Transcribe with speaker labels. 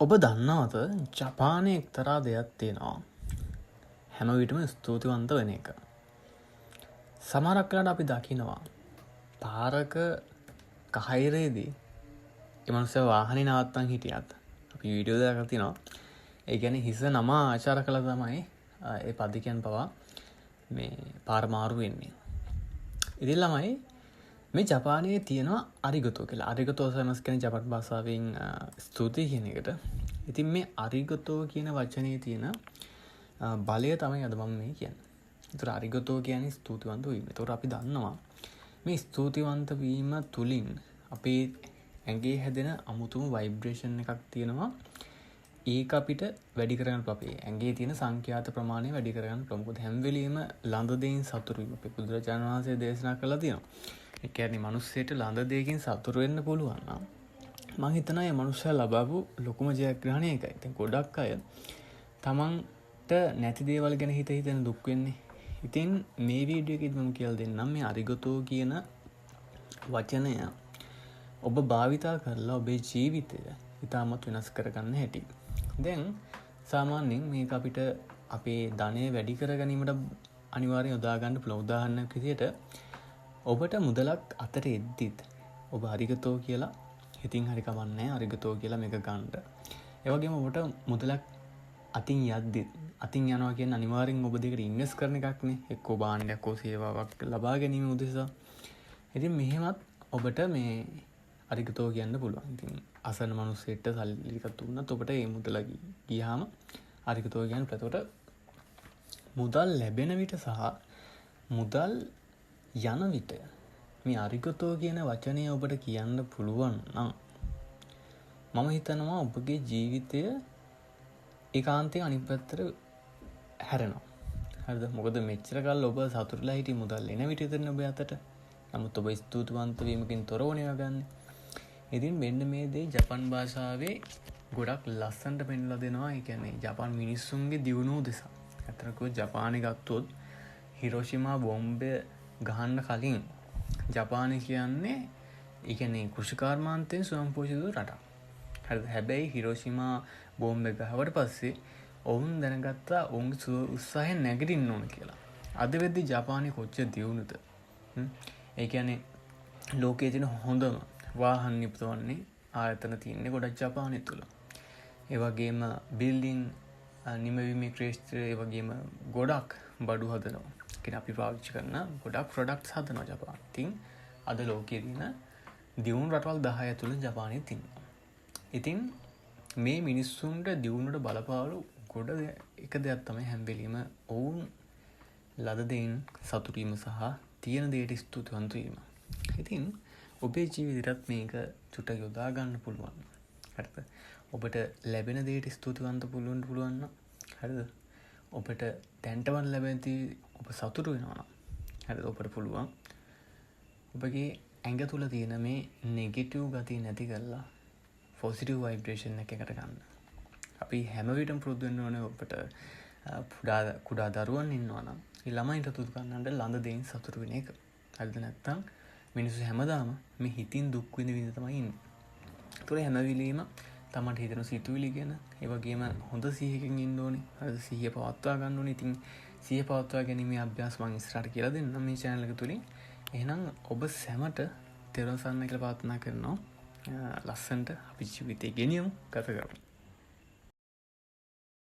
Speaker 1: ඔබ දන්නවද ජපානයේ එක්තරා දෙයක් තියෙනවා හැම විටම ස්තුතිවන්ත වෙන එක. සමහරක් වෙලාවට අපි දකිනවා පාරක කහයිරේදී ඒ මනුස්සයා වාහනේ නවත්තන් හිටියත් අපි වීඩියෝ දාලා තිනවා. ඒ කියන්නේ හිස නම ආචාර කළා තමයි ඒ පදිකයන් පවා මේ පාර මාරු වෙන්නේ. ඉතින් ළමයි මේ ජපානයේ තියෙනවා අරිගතෝ කියලා. අරිගතෝ සමස් කියන්නේ ජපාන් භාෂාවෙන් ස්තුති කියන එකට. ඉතින් මේ අරිගතෝ කියන වචනේ තියෙන බලය තමයි අද මම මේ කියන්නේ. ඒතර අරිගතෝ කියන්නේ ස්තුතිවන්ත වීම. ඒතර අපි දන්නවා මේ ස්තුතිවන්ත වීම තුලින් අපේ ඇඟේ හැදෙන අමුතුම ভাইබ්‍රේෂන් එකක් තියෙනවා. ඒක අපිට වැඩි කරගන්න අපේ ඇඟේ තියෙන සංඛ්‍යාත ප්‍රමාණය වැඩි කරගන්න ප්‍රමුඛ හැම වෙලෙම ළඳ දෙයින් සතුටු වීම අපේ බුදුරජාණන් වහන්සේ දේශනා කළා තියෙනවා. ඒ කියන්නේ මිනිස්සෙට ළඳ දෙයකින් සතුටු වෙන්න පුළුවන් නම් මම හිතනවා මේ මිනිස්සයා ලබපු ලොකුම ජයග්‍රහණය ඒකයි. ඉතින් ගොඩක් අය තමන්ට නැති දේවල් ගැන හිතෙන දුක් වෙන්නේ. ඉතින් මේ වීඩියෝ එකේදී මම කියලා දෙන්නම් මේ අරිගතෝ කියන වචනය ඔබ භාවිතා කරලා ඔබේ ජීවිතය ඉතාමත් වෙනස් කරගන්න හැටි. දැන් සාමාන්‍යයෙන් මේක අපිට අපේ ධනය වැඩි කර ගැනීමට අනිවාර්යෙන් යොදා ගන්න පුළුවන්. උදාහරණයක් විදිහට ඔබට මුදලක් අතට එද්දිත් ඔබ අරිගතෝ කියලා හිතින් හරි කමන්නේ අරිගතෝ කියලා මේක ගන්න. ඒ වගේම ඔබට මුදලක් අතින් යද්දිත් අතින් යනවා කියන්නේ අනිවාර්යෙන් ඔබ දෙකට ඉන්වෙස්ට් කරන එකක් නේ. එක්කෝ භාණ්ඩයක් හෝ සේවාවක් ලබා ගැනීම උදෙසා. ඉතින් මෙහෙමත් ඔබට මේ අරිගතෝ කියන්න පුළුවන්. ඉතින් අසන මිනිස්සෙට සල්ලි එකක් දුන්නත් ඔබට ඒ මුදල ගියාම අරිගතෝ කියන ප්‍රතොට මුදල් ලැබෙන විට සහ මුදල් යන විට මේ අරිගතෝ කියන වචනය ඔබට කියන්න පුළුවන් නම් මම හිතනවා ඔබගේ ජීවිතය ඒකාන්තයෙන් අනිත් පැත්තට හැරෙනවා. හරිද? මොකද මෙච්චර කල් ඔබ සතුටුලා හිටි මුදල් එන විට ඉතින් ඔබ අතට. නමුත් ඔබ ස්තුතිවන්ත වීමකින් තොරවනේ වගන්නේ. ඉතින් මෙන්න මේ දේ ජපාන් භාෂාවේ ගොඩක් ලස්සනට පෙන්වලා දෙනවා. ඒ කියන්නේ ජපාන් මිනිස්සුන්ගේ දියුණුව උදෙසා. අතරකෝ ජපානය ගත්තොත් හිරෝෂිමා බෝම්බය ගහන්න කලින් ජපානය කියන්නේ ඒ කියන්නේ කෘෂිකර්මාන්තයෙන් ස්වයංපෝෂිත රටක්. හරිද? හැබැයි හිරෝෂිමා බෝම්බය ගහවට පස්සේ ඔවුන් දැනගත්තා ඔවුන්ගේ උත්සාහය නැගිටින්න ඕන කියලා. අද වෙද්දි ජපානය කොච්චර දියුණුද? ඒ කියන්නේ ලෝකයේ තියෙන හොඳම වාහන නිපදවන්නේ ආයතන තියෙන්නේ ගොඩක් ජපානය තුල. ඒ වගේම බිල්ඩින් නිමවීමේ ක්‍රේෂ්ත්‍රය ඒ වගේම ගොඩක් බඩු හදනවා. කියන අපි පාවිච්චි කරන ගොඩක් ප්‍රොඩක්ට්ස් හදනවා ජපාන. ඉතින් අද ලෝකයේ තියෙන දියුණු රටවල් 10 ඇතුළේ ජපානය තියෙනවා. ඉතින් මේ මිනිස්සුන්ට දියුණුවට බලපාලු ගොඩ එක දෙයක් තමයි හැම වෙලෙම ඔවුන් ලද දෙයින් සතුටු වීම සහ තියෙන දෙයට ස්තුතිවන්ත වීම. ඉතින් ඔබේ ජීවිතයත් මේක චුට්ටක් යොදා ගන්න පුළුවන්. හරිද? ඔබට ලැබෙන දෙයට ස්තුතිවන්ත පුළුවන් නම් හරිද? ඔබට දැන්ටමත් ලැබෙති ඔබ සතුටු වෙනවා නම් හරිද? ඔබට පුළුවන් ඔබගේ ඇඟ තුල තියෙන මේ නෙගටිව් ගතිය නැති කරලා පොසිටිව් ভাইබ්‍රේෂන් එකකට ගන්න. අපි හැම විටම පුරුදු වෙන්න ඕනේ ඔබට කුඩා දරුවන් ඉන්නවා නම් ඒ ළමයින්ට තුතු ගන්නට ළඳ දෙයින් සතුටු වෙන එක. හරිද? නැත්තම් මිනිස්සු හැමදාම මේ හිතින් දුක් විඳින තමයි ඉන්නේ. ඒතොර හැම වෙලෙම තමන්ට හිතෙන සිතුවිලි ගැන ඒ වගේම හොඳ සිහියකින් ඉන්න ඕනේ. හරිද? සිහිය පවත්වා ගන්න ඕනේ. ඉතින් සිහිය පවත්වා ගැනීමේ අභ්‍යාස මම ඉස්සරහට කියලා දෙන්නම් මේ channel එක තුලින්. එහෙනම් ඔබ සැමට තෙරුවන් සරණයි කියලා ප්‍රාර්ථනා කරනවා. ලස්සනට අපි ජීවිතේ ගෙනියමු, ගත කරමු.